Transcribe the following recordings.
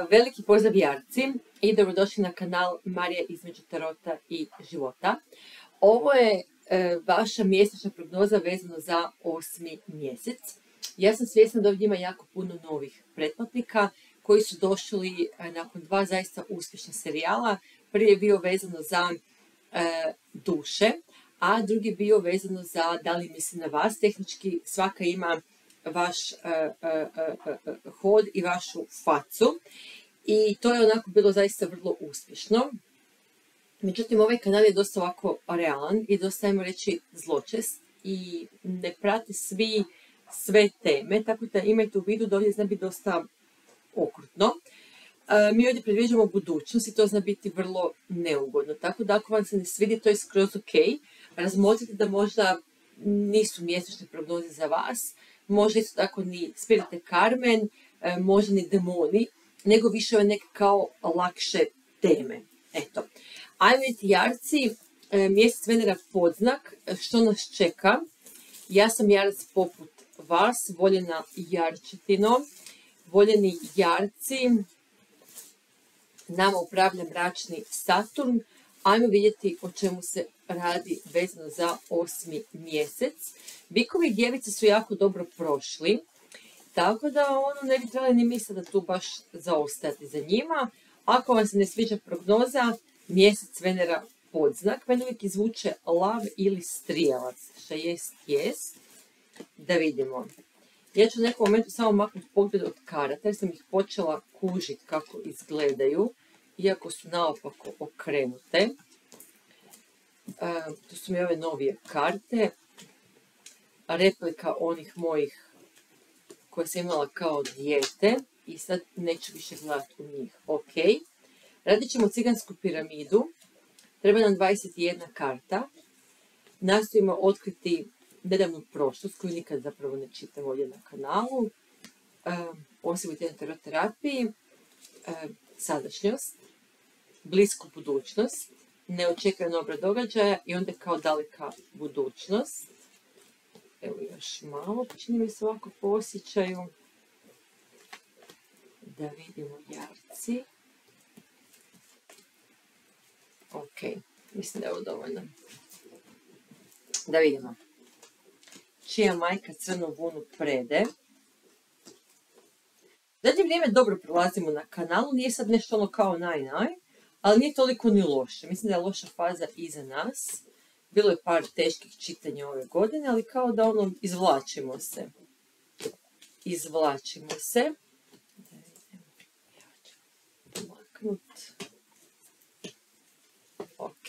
Veliki pozdrav Jarci i dobrodošli na kanal Marija između tarota i života. Ovo je vaša mjesečna prognoza vezano za 8. mjesec. Ja sam svjesna da ovdje ima jako puno novih pretplatnika koji su došli nakon 2 zaista uspješna serijala. Prvi je bio vezano za duše, a drugi bio vezano za da li misli na vas. Tehnički svaka ima vaš hod i vašu facu i to je onako bilo zaista vrlo uspješno. Međutim, ovaj kanal je dosta ovako realan i dosta, ajmo reći, zločest i ne prati sve teme, tako da imajte u vidu da ovdje zna biti dosta okrutno. Mi ovdje predviđamo budućnost i to zna biti vrlo neugodno, tako da ako vam se ne svidi, to je skroz ok. Razmotrite da možda nisu mjesečne prognoze za vas, možda isto tako ni spirite Karmen, možda ni demoni, nego više ove neke kao lakše teme. Eto, ajmo vidjeti Jarci, mjesec Venera podznak, što nas čeka. Ja sam Jarac poput vas, voljena Jarčetino, voljeni Jarci, nama upravlja mračni Saturn. Ajmo vidjeti o čemu se radi vezano za 8. mjesec. Bikovi i djevice su jako dobro prošli, tako da ne bi trebali ni misliti da tu baš zaostajati za njima. Ako vam se ne sviđa prognoza, mjesec Venera podznak, meni uvijek izvuče lav ili strijelac, šta jest. Da vidimo. Ja ću u nekom momentu samo maknuti pogled od karata, jer sam ih počela kužiti kako izgledaju, iako su naopako okrenute. Tu su mi ove novije karte, replika onih mojih koje sam imala kao dijete i sad neću više gledati u njih. Ok, radit ćemo cigansku piramidu, treba nam 21 karta, nastojimo otkriti nedavnu prošlost koju nikad zapravo ne čitam ovdje na kanalu, osim u teroterapiji, sadašnjost, blisku budućnost, neočekivano dobro događaja i onda kao daleka budućnost. Evo još malo, čini mi se ovako po osjećaju. Da vidimo Jarci. Ok, mislim da je ovo dovoljno. Da vidimo. Čija majka crnu vunu prede. Zadnje vrijeme dobro prolazimo na kanalu, nije sad nešto ono kao naj, ali nije toliko ni loše. Mislim da je loša faza iza nas. Bilo je par teških čitanja ove godine, ali kao da izvlačimo se. Izvlačimo se. Ja ću pomaknut. Ok.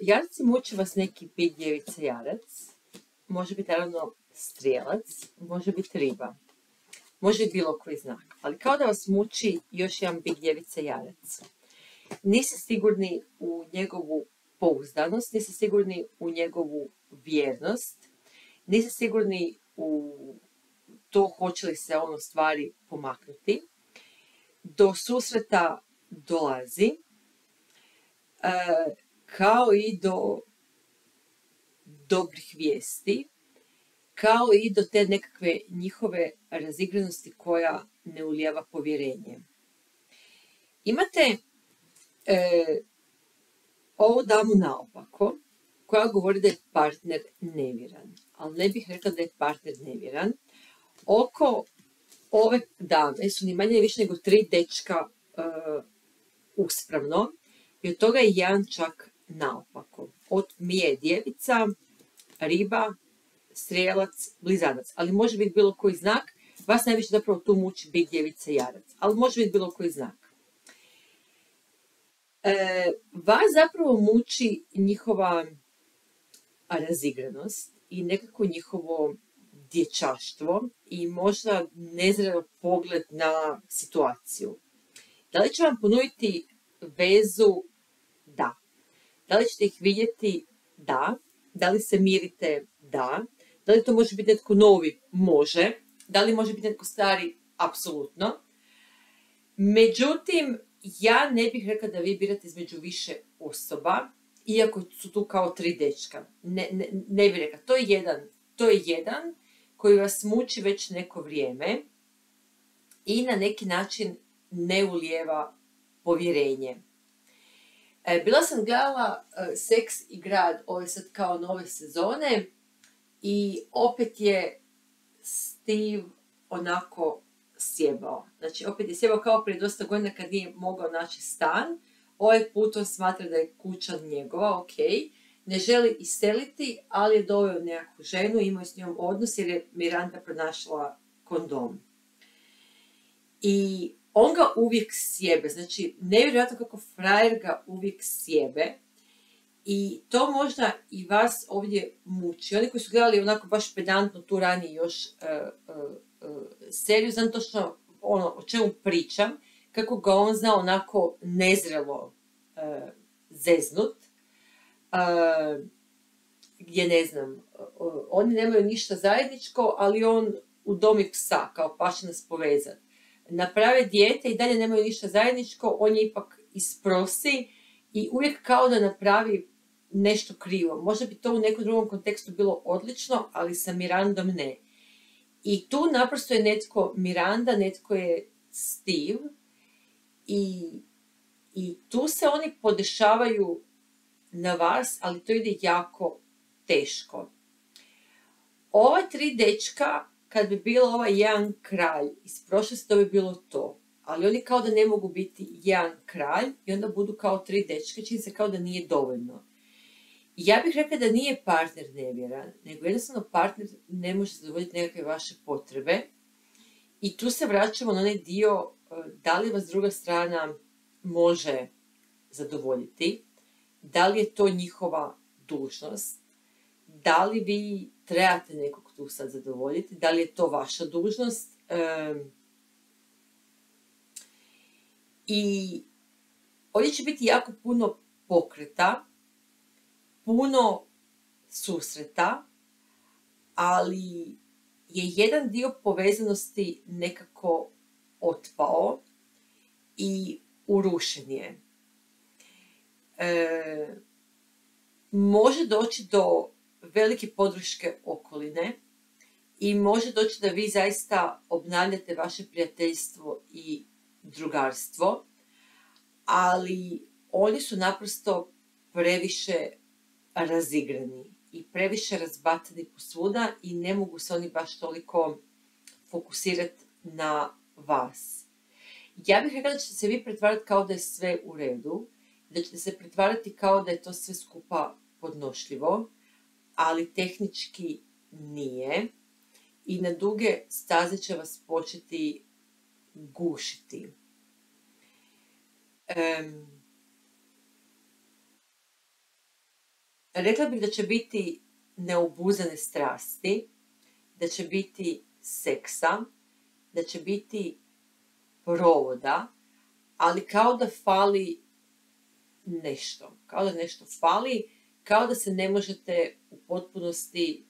Jarci, muči vas neki big djevica Jarac. Može biti naravno strijelac, može biti riba. Može biti bilo koji znak, ali kao da vas muči još jedan big djevica Jarac. Niste sigurni u njegovu pouzdanost, niste sigurni u njegovu vjernost, niste sigurni u to hoće li se stvari pomaknuti. Do susreta dolazi, kao i do dobrih vijesti, kao i do te nekakve njihove razigranosti koja ne ulijeva povjerenje. Imate ovu damu naopako, koja govori da je partner nevjeran, ali ne bih rekla da je partner nevjeran. Oko ove dame su ni manje ni više nego 3 dečka uspravno i od toga je jedan čak naopako. Od mije djevica, riba, strijelac, blizanac, ali može biti bilo koji znak. Vas najviše zapravo tu muči big djevica Jarac, ali može biti bilo koji znak. Vas zapravo muči njihova razigranost i nekako njihovo dječaštvo i možda nezreo pogled na situaciju. Da li će vam ponuditi vezu? Da. Da li ćete ih vidjeti? Da. Da li se mirite? Da. Da li to može biti netko novi? Može. Da li može biti netko stari? Apsolutno. Međutim, ja ne bih rekla da vi birate između više osoba iako su tu kao 3 dečka. Ne bih rekla, to je jedan koji vas muči već neko vrijeme i na neki način ne ulijeva povjerenje. Bila sam gledala Seks i grad, ove sad kao nove sezone, i opet je Steve onako sjebao. Znači, opet je sjebao kao prije dosta godina kad nije mogao naći stan. Ovaj put on smatra da je kuća njegova, ok. Ne želi iseliti, ali je doveo nekakvu ženu, imao je s njom odnos jer je Miranda pronašla kondom. I on ga uvijek sjebe, znači nevjerojatno kako frajer ga uvijek sjebe. I to možda i vas ovdje muči. Oni koji su gledali onako baš pedantno tu ranije još seriju, znam točno o čemu pričam, kako ga on zna onako nezrelo zeznut, gdje ne znam, oni nemaju ništa zajedničko, ali on udomi psa, kao pa će nas povezati. Naprave dijete i dalje nemaju ništa zajedničko, on je ipak isprosi i uvijek kao da napravi nešto krivo. Možda bi to u nekom drugom kontekstu bilo odlično, ali sa Mirandom ne. I tu naprosto je netko Miranda, netko je Steve i tu se oni podešavaju na vas, ali to ide jako teško. Ova 3 dečka, kad bi bilo ovaj jedan kralj iz prošlosti, to bi bilo to. Ali oni kao da ne mogu biti jedan kralj i onda budu kao 3 dečke, čini se kao da nije dovoljno. Ja bih rekla da nije partner nevjeran, nego jednostavno partner ne može zadovoljiti nekakve vaše potrebe. I tu se vraćamo na onaj dio da li vas druga strana može zadovoljiti, da li je to njihova dužnost, da li vi trebate nekog tu sad zadovoljiti, da li je to vaša dužnost. I ovdje će biti jako puno pokreta, puno susreta, ali je jedan dio povezanosti nekako otpao i urušen je. Može doći do velike podrške okoline i može doći da vi zaista obnavljate vaše prijateljstvo i drugarstvo, ali oni su naprosto previše razigrani i previše razbacani posvuda i ne mogu se oni baš toliko fokusirati na vas. Ja bih rekla da ćete se vi pretvarati kao da je sve u redu, da ćete se pretvarati kao da je to sve skupa podnošljivo, ali tehnički nije i na duge staze će vas početi gušiti. Rekla bih da će biti neobuzane strasti, da će biti seksa, da će biti provoda, ali kao da fali nešto. Kao da nešto fali, kao da se ne možete u potpunosti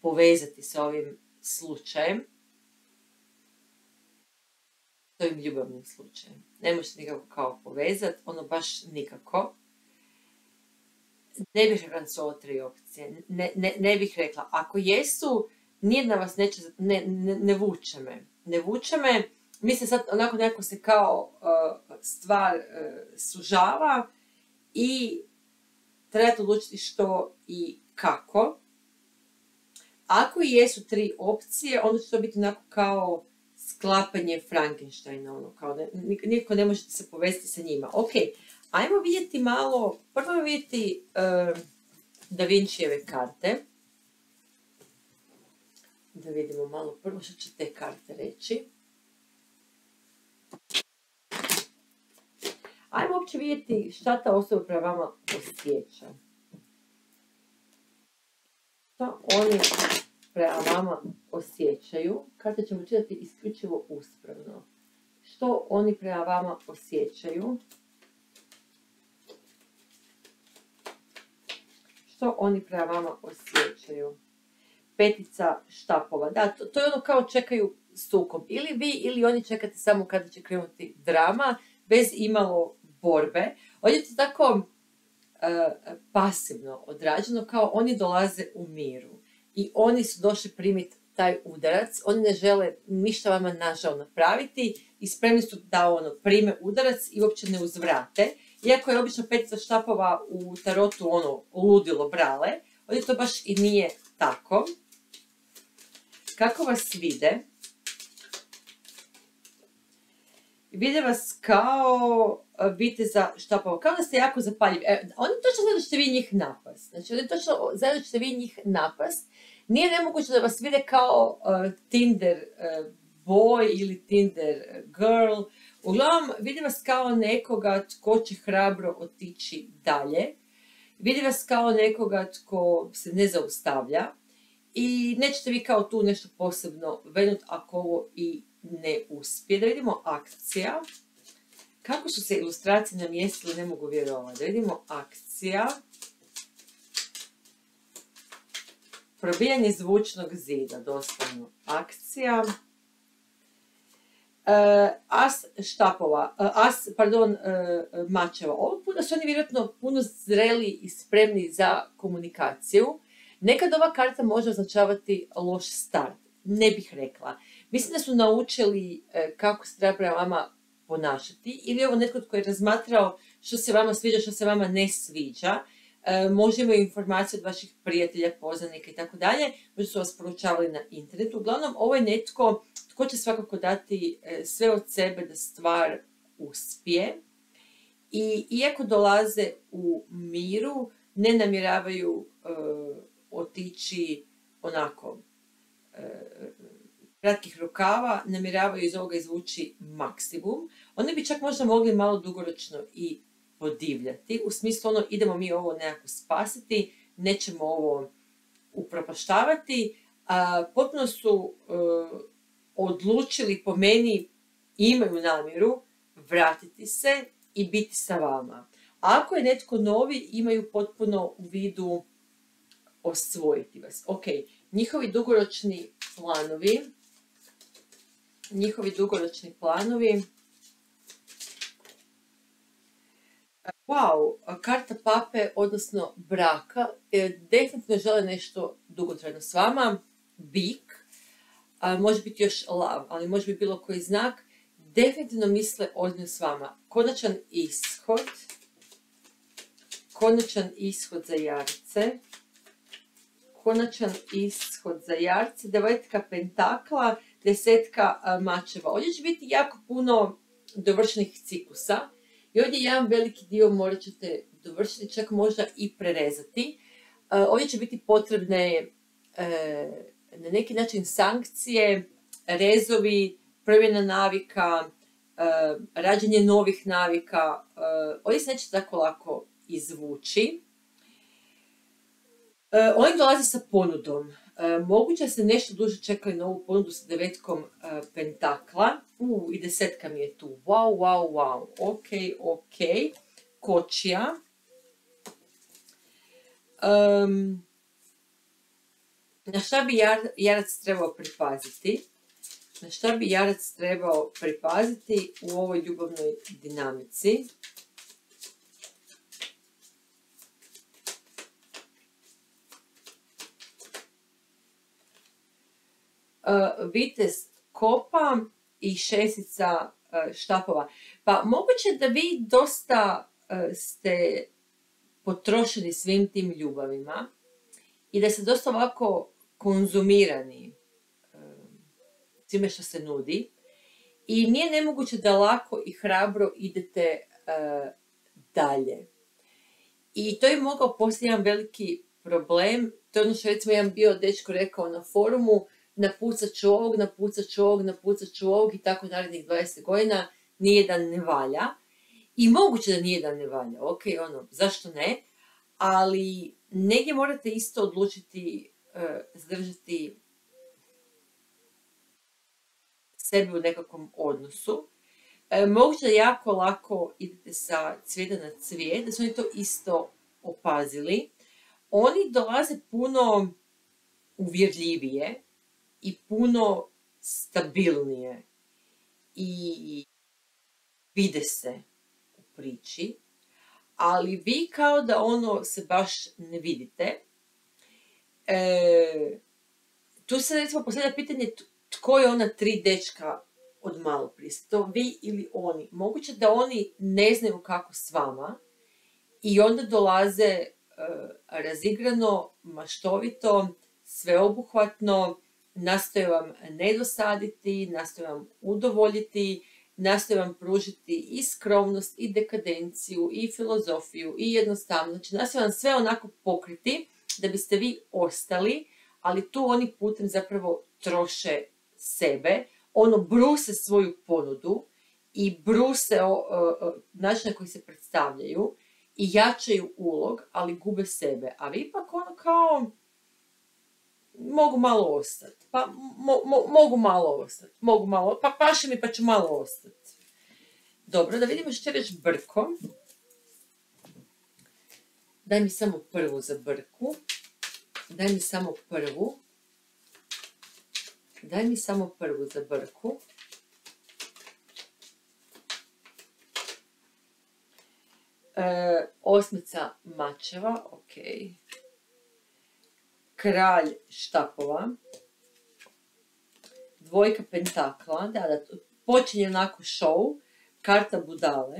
povezati sa ovim slučajem, s ovim ljubavnim slučajem. Ne možete nikako kao povezati, ono baš nikako. Ne bih rekla da su ovo 3 opcije. Ne bih rekla. Ako jesu, nijedna vas neće, ne vuče me. Ne vuče me. Mislim sad onako nekako se kao stvar sužava i trebate odlučiti što i kako. Ako i jesu 3 opcije, onda će to biti onako kao sklapanje Frankensteina, ono, kao da nikako ne možete se povesti sa njima. Ok, ajmo vidjeti malo, prvo vidjeti Da Vinčijeve karte. Da vidimo malo prvo što će te karte reći. Ajmo uopće vidjeti šta ta osoba prema vama osjeća. Šta oni prema vama osjećaju. Karte ćemo čitati isključivo uspravno. Što oni prema vama osjećaju. Što oni prema vama osjećaju. 5 štapova. Da, to je ono kao čekaju sukob. Ili vi ili oni čekate samo kada će krenuti drama, bez imalo borbe. Ovdje je to tako pasivno odrađeno, kao oni dolaze u miru. I oni su došli primiti taj udarac, oni ne žele ništa vama nažal napraviti i spremni su da prime udarac i uopće ne uzvrate. Iako je obično petica štapova u tarotu ludilo brale, ovdje to baš i nije tako. Kako vas vide? Vide vas kao viteza štapova, kao da ste jako zapaljivi. Oni točno znaju da ćete vi njih napast. Znači, oni točno znaju da ćete vi njih napast. Nije nemoguće da vas vide kao Tinder boy ili Tinder girl. Uglavnom, vidi vas kao nekoga tko će hrabro otići dalje. Vidi vas kao nekoga tko se ne zaustavlja. I nećete vi kao tu nešto posebno venuti ako ovo i ne uspije. Da vidimo akcija. Kako su se ilustracije namjestile, ne mogu vjerovati. Da vidimo akcija. Probijanje zvučnog zida, doslovno akcija. Mačeva. Ovog puta su oni vjerojatno puno zreli i spremni za komunikaciju. Nekad ova karta može označavati loš start. Ne bih rekla. Mislim da su naučili kako se treba prema vama ponašati. Ili ovo netko tko je razmatrao što se vama sviđa, što se vama ne sviđa. Možda imaju informacije od vaših prijatelja, poznanika i tako dalje. Možda su vas poručavali na internetu. Uglavnom, ovo je netko tko će svakako dati sve od sebe da stvar uspije. I iako dolaze u miru, ne namjeravaju otići onako kratkih rukava, namjeravaju iz ovoga izvući maksimum. Oni bi čak možda mogli malo dugoročno i podivljati. U smislu idemo mi ovo nekako spasiti, nećemo ovo upropaštavati. Potpuno su odlučili, po meni, imaju namjeru vratiti se i biti sa vama. Ako je netko novi, imaju potpuno u vidu osvojiti vas. Ok, njihovi dugoročni planovi. Wow, karta pape, odnosno braka, definitivno žele nešto dugotrajno s vama, bik, može biti još lav, ali može biti bilo koji znak, definitivno misle ozbiljno s vama. Konačan ishod za jarce, devetka pentakla, desetka mačeva. Ovdje će biti jako puno dovršenih ciklusa i ovdje jedan veliki dio morat ćete dovršiti, čak možda i prerezati. Ovdje će biti potrebne na neki način sankcije, rezovi, promjena navika, rađenje novih navika. Ovdje se neće tako lako izvući. Oni dolaze sa ponudom. Moguće se nešto duže čekali na ovu ponudu sa devetkom pentakla. I desetka mi je tu. Wow. Ok. Kočija. Na šta bi jarac trebao pripaziti? U ovoj ljubavnoj dinamici? Vitez kopa i šestica štapova. Pa moguće da vi dosta ste potrošeni svim tim ljubavima i da ste dosta ovako konzumirani svime što se nudi i nije nemoguće da lako i hrabro idete dalje. I to je mogao postati jedan veliki problem. To je ono što recimo jedan bio dečko rekao na forumu: napucat ću ovog i tako narednih 20 godina, nijedan ne valja. I moguće da nijedan ne valja, ok, zašto ne, ali negdje morate isto odlučiti zadržati sebe u nekakvom odnosu. Moguće da jako lako idete sa cvijeta na cvijet, da su oni to isto opazili. Oni dolaze puno uvjerljivije i puno stabilnije i vide se u priči, ali vi kao da ono se baš ne vidite. Tu se recimo postavlja pitanje tko je ona 3 dečka od malo prije, to vi ili oni. Moguće da oni ne znaju kako s vama i onda dolaze razigrano, maštovito, sveobuhvatno, nastoje vam ne dosaditi, nastoje vam udovoljiti, nastoje vam pružiti i skromnost, i dekadenciju, i filozofiju, i jednostavno. Znači, nastoje vam sve onako pokriti da biste vi ostali, ali tu oni putem zapravo troše sebe, bruse svoju ponudu i bruse način na koji se predstavljaju i jačaju ulog, ali gube sebe. A vi ipak kao mogu malo ostati, mogu malo ostati, paše mi pa ću malo ostati. Dobro, da vidimo što će reći Brko. Daj mi samo prvu za Brku. Daj mi samo prvu za Brku. Osmica mačeva, ok. Kralj štapova. Dvojka pentakla, da, počinje onako show. Karta budale.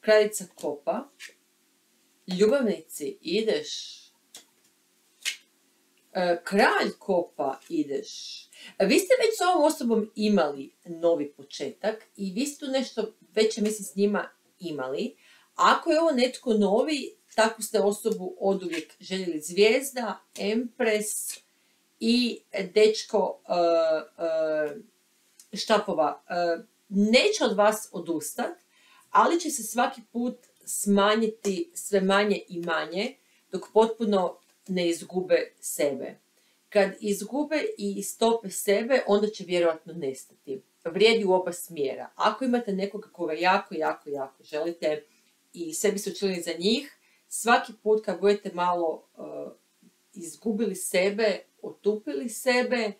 Kraljica kopa. Ljubavnici, ideš. Kralj kopa, ideš. Vi ste već s ovom osobom imali novi početak i vi ste tu nešto već, mislim, s njima imali. Ako je ovo netko novi, takvu ste osobu oduvijek željeli. Zvijezda, Empres i dečko štapova. Neće od vas odustati, ali će se svaki put smanjiti sve manje i manje, dok potpuno ne izgube sebe. Kad izgube i istope sebe, onda će vjerojatno nestati. Vrijedi u oba smjera. Ako imate nekoga koga jako želite i sve biste učinili za njih, svaki put kad budete malo izgubili sebe, otupili sebe,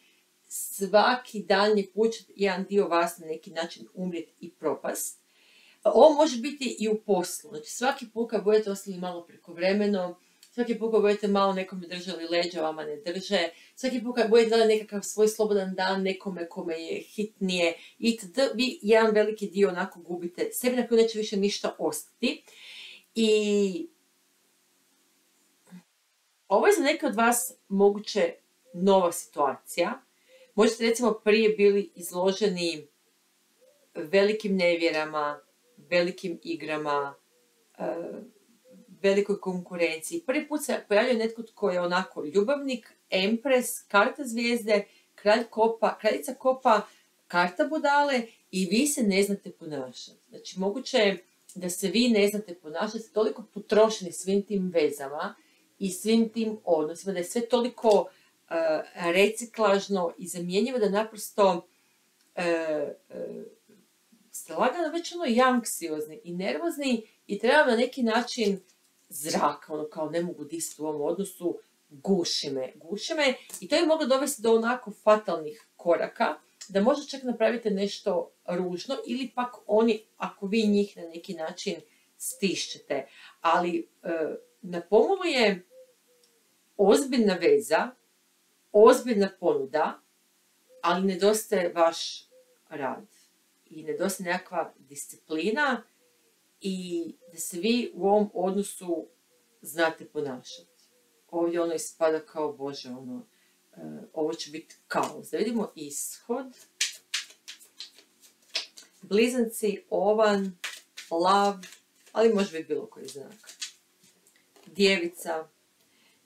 svaki daljnji put će jedan dio vas na neki način umrijeti i propast. Ovo može biti i u poslu. Znači, svaki put kad budete ostali malo prekovremeno, svaki put kad budete malo nekome držali leđa, vama ne drže, svaki put kad budete dali nekakav svoj slobodan dan nekome kome je hitnije, itd., vi jedan veliki dio onako gubite sebi, na koju neće više ništa ostati. I ovo je za neke od vas moguće nova situacija. Možda ste recimo prije bili izloženi velikim nevjerama, velikim igrama, velikoj konkurenciji. Prvi put se pojavljuje netko tko je onako ljubavnik, empres, karta zvijezde, kralj kopa, kraljica kopa, karta budale i vi se ne znate ponašati. Znači, moguće je da se vi ne znate ponašati, toliko potrošeni svim tim vezama i svim tim odnosima, da je sve toliko reciklažno i zamjenjivo da naprosto ste lagano već i anksiozni i nervozni i treba na neki način zraka, kao ne mogu disati u ovom odnosu, guši me i to je moglo dovesti do onako fatalnih koraka, da možda čak napravite nešto ružno ili pak oni, ako vi njih na neki način stišćete. Ali na pomolu je ozbiljna veza, ozbiljna ponuda, ali nedostaje vaš rad i nedostaje nekakva disciplina i da se vi u ovom odnosu znate ponašati. Ovdje ispada kao, Bože, ovo će biti kaos. Da vidimo ishod. Blizanci, ovan, lav, ali može biti bilo koji znak. Djevica,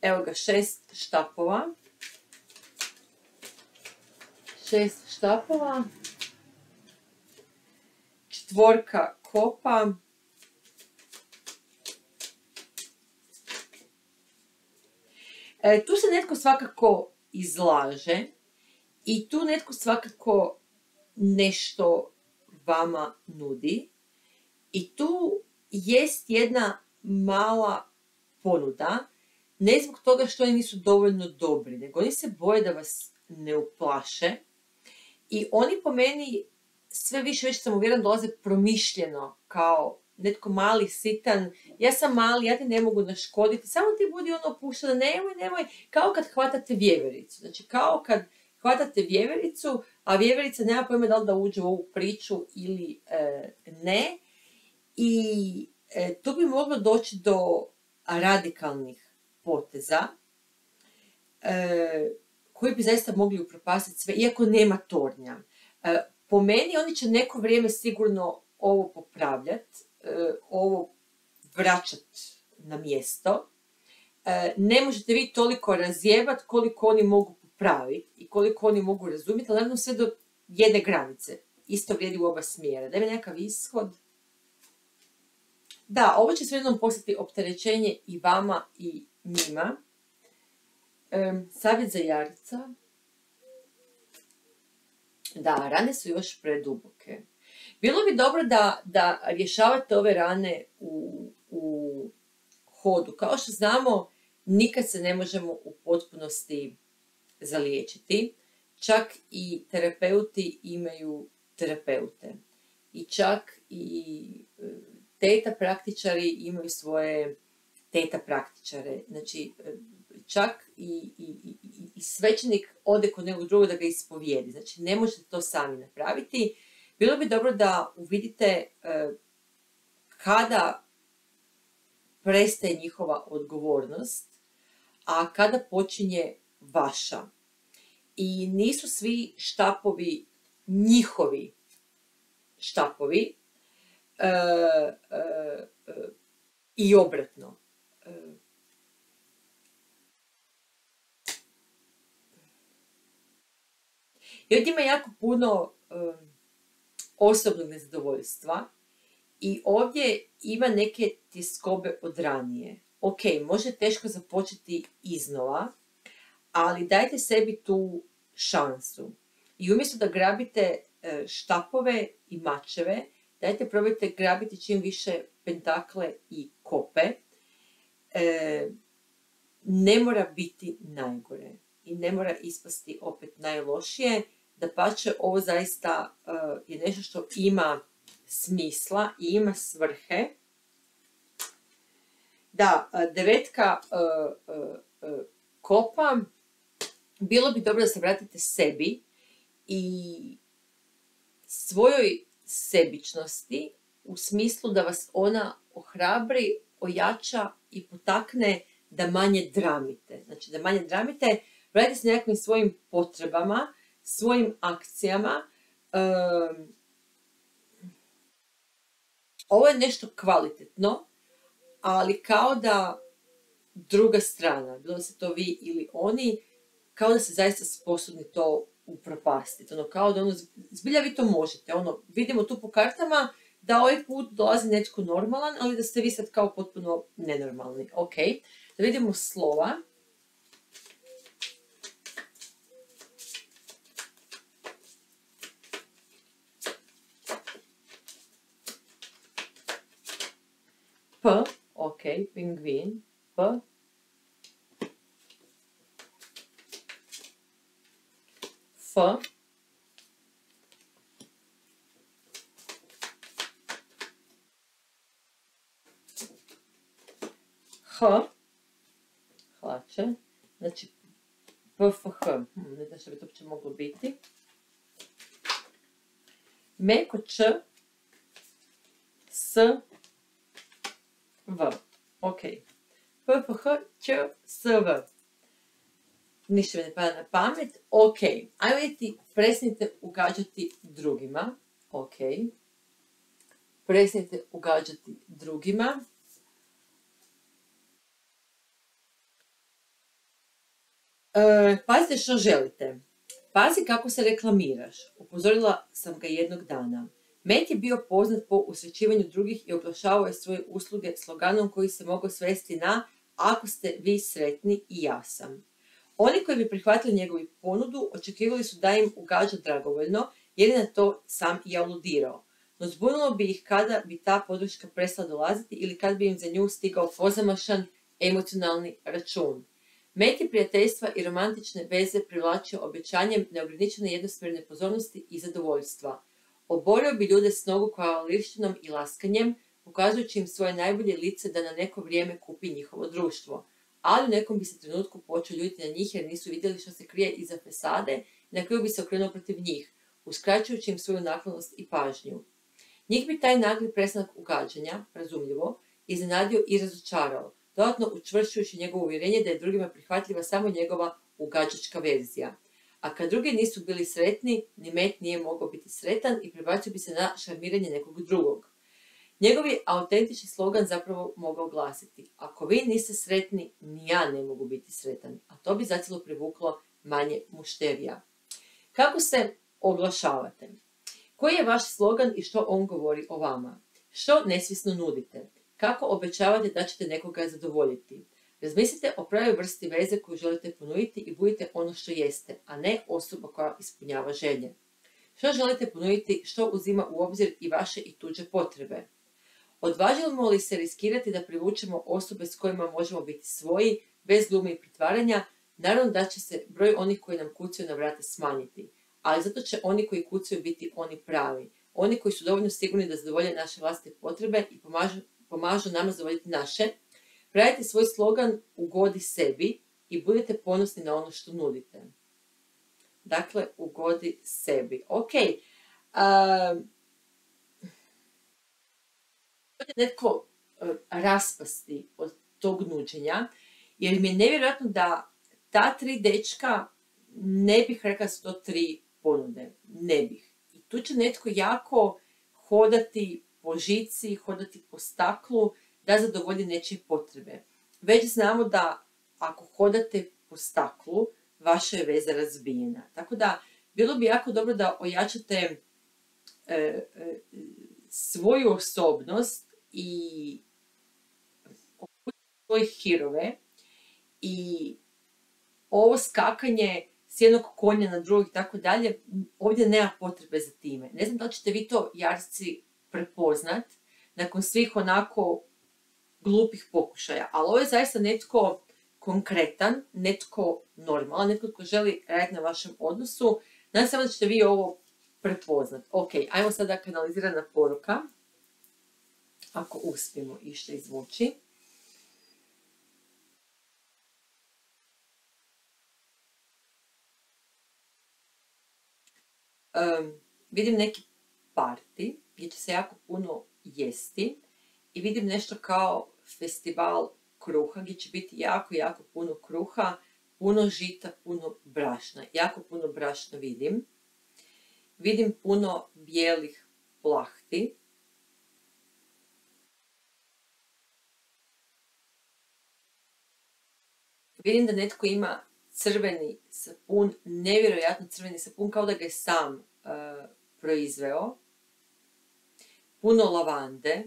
evo ga, 6 štapova. 6 štapova. 4 kopa. Tu se netko svakako izlaže i tu netko svakako nešto vama nudi i tu jest jedna mala ponuda, ne zbog toga što oni nisu dovoljno dobri, nego oni se boje da vas ne uplaše i oni po meni sve više, već sam uvjeren, dolaze promišljeno kao netko mali, sitan, ja sam mali, ja ti ne mogu naškoditi, samo ti budi ono pušteno, nemoj, kao kad hvatate vjevericu. Znači, kao kad hvatate vjevericu, a vjeverica nema pojma da li da uđe u ovu priču ili ne. I tu bi moglo doći do radikalnih poteza koji bi zaista mogli upropastiti sve, iako nema tornja. Po meni oni će neko vrijeme sigurno ovo popravljati, ovo vraćati na mjesto. Ne možete vi toliko razjebati koliko oni mogu popraviti i koliko oni mogu razumjeti, ali naravno sve do jedne granice. Isto vrijedi u oba smjera. Da je nekakav ishod. Da, ovo će sve jednom postati opterećenje i vama i njima. Savjet za Jarca. Da, rane su još preduboke. Bilo bi dobro da rješavate ove rane u hodu. Kao što znamo, nikad se ne možemo u potpunosti zaliječiti. Čak i terapeuti imaju terapeute. I čak i teta praktičari imaju svoje teta praktičare. Znači, čak i svećenik ode kod nekog drugog da ga ispovijedi. Znači, ne možete to sami napraviti. Bilo bi dobro da uvidite kada prestaje njihova odgovornost, a kada počinje vaša. I nisu svi štapovi njihovi štapovi i obratno. I ovdje ima jako puno osobnog nezadovoljstva i ovdje ima neke tjeskobe od ranije. Ok, može teško započeti iznova, ali dajte sebi tu šansu. I umjesto da grabite štapove i mačeve, dajte probajte grabiti čim više pentakle i kope. Ne mora biti najgore i ne mora ispasti opet najlošije. Dapače, ovo zaista je nešto što ima smisla i ima svrhe. Da, 9 kopa, bilo bi dobro da se vratite sebi i svojoj sebičnosti u smislu da vas ona ohrabri, ojača i potakne da manje dramite. Znači, da manje dramite, vratite se nekakvim svojim potrebama, svojim akcijama. Ovo je nešto kvalitetno, ali kao da druga strana, bilo se to vi ili oni, kao da se zaista sposobni to upropastiti. Kao da zbilja vi to možete. Vidimo tu po kartama da ovaj put dolazi netko normalan, ali da ste vi sad kao potpuno nenormalni. Ok, da vidimo slova. P, ok, pingvin, P. F. H. Hlače. Znači, P, F, H. Ne znam što bi to uopće moglo biti. Meko Č. S. V. Ok. P, F, H, Č, S, V. Ništa mi ne pada na pamet. Ok. Ajmo vidjeti, prestanite ugađati drugima. Ok. Prestanite ugađati drugima. Pazite što želite. Pazi kako se reklamiraš. Upozorila sam ga jednog dana. Matt je bio poznat po usrećivanju drugih i oglašavao je svoje usluge sloganom koji se mogao svesti na ako ste vi sretni i ja sam. Oni koji bi prihvatili njegovu ponudu očekivali su da im ugađa dragovoljno jer je na to sam i aludirao. No zbunilo bi ih kada bi ta podrška prestala dolaziti ili kad bi im za nju stigao pozamašan emocionalni račun. Matt je prijateljstva i romantične veze privlačio obećanjem neograničene jednosmjerne pozornosti i zadovoljstva. Oborio bi ljude s nogu kavalirštinom i laskanjem, pokazujući im svoje najbolje lice da na neko vrijeme kupi njihovo društvo. Ali u nekom bi se trenutku počeo ljutiti na njih jer nisu vidjeli što se krije iza fasade i na kraju bi se okrenuo protiv njih, uskraćujući im svoju naklonost i pažnju. Njih bi taj nagli prestanak ugađanja, razumljivo, iznenadio i razočarao, dodatno učvršćujući njegovo uvjerenje da je drugima prihvatljiva samo njegova ugađačka verzija. A kad drugi nisu bili sretni, ni Matt nije mogao biti sretan i prebacio bi se na šarmiranje nekog drugog. Njegov je autentični slogan zapravo mogao glasiti: ako vi niste sretni, ni ja ne mogu biti sretan, a to bi zacijelo privuklo manje mušterija. Kako se oglašavate? Koji je vaš slogan i što on govori o vama? Što nesvjesno nudite? Kako obećavate da ćete nekoga zadovoljiti? Razmislite o pravoj vrsti veze koju želite ponuditi i budite ono što jeste, a ne osoba koja ispunjava želje. Što želite ponuditi, što uzima u obzir i vaše i tuđe potrebe? Odvažimo li se riskirati da privučemo osobe s kojima možemo biti svoji, bez glume i pretvaranja? Naravno da će se broj onih koji nam kucaju na vrata smanjiti, ali zato će oni koji kucaju biti oni pravi, oni koji su dovoljno sigurni da zadovolje naše vlastite potrebe i pomažu nama zadovoljiti naše. Pravite svoj slogan ugodi sebi i budete ponosni na ono što nudite. Dakle, ugodi sebi. Ok. Netko raspasti od tog nuđenja, jer mi je nevjerojatno da ta 3 dečka, ne bih rekla da su to 3 ponude. Ne bih. I tu će netko jako hodati po žici, hodati po staklu, da zadovolji nečije potrebe. Već znamo da ako hodate po staklu, vaša je veza razbijena. Tako da, bilo bi jako dobro da ojačate svoju osobnost i svoje hirove i ovo skakanje s jednog konja na drugog i tako dalje, ovdje nema potrebe za time. Ne znam da li ćete vi to, jarci, prepoznat nakon svih onako glupih pokušaja, ali ovo je zaista netko konkretan, netko normalan, netko tko želi raditi na vašem odnosu. Nadam se da ćete vi ovo prepoznat. Ok, ajmo sada kanalizirana poruka, ako uspijemo išta izvući. Vidim neki parti gdje će se jako puno jesti i vidim nešto kao festival kruha gdje će biti jako, jako puno kruha, puno žita, puno brašna. Jako puno brašna vidim. Vidim puno bijelih plahti. Vidim da netko ima crveni sapun, nevjerojatno crveni sapun, kao da ga je sam proizveo. Puno lavande.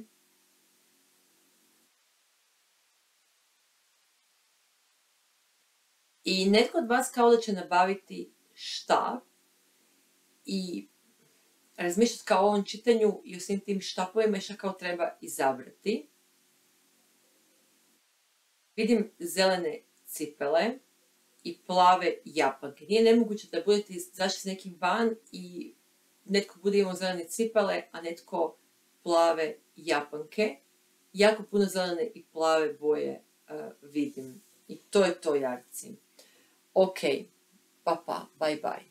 I netko od vas kao da će nabaviti štap i razmišljati kao o ovom čitanju i o svim tim štapovima i šta kao treba izabrati. Vidim zelene cipele i plave japanke. Nije nemoguće da budete izašli s nekim van i netko bude imao zelene cipele, a netko plave japanke. Jako puno zelene i plave boje vidim. I to je to, jarci. Ok, pa, bye bye.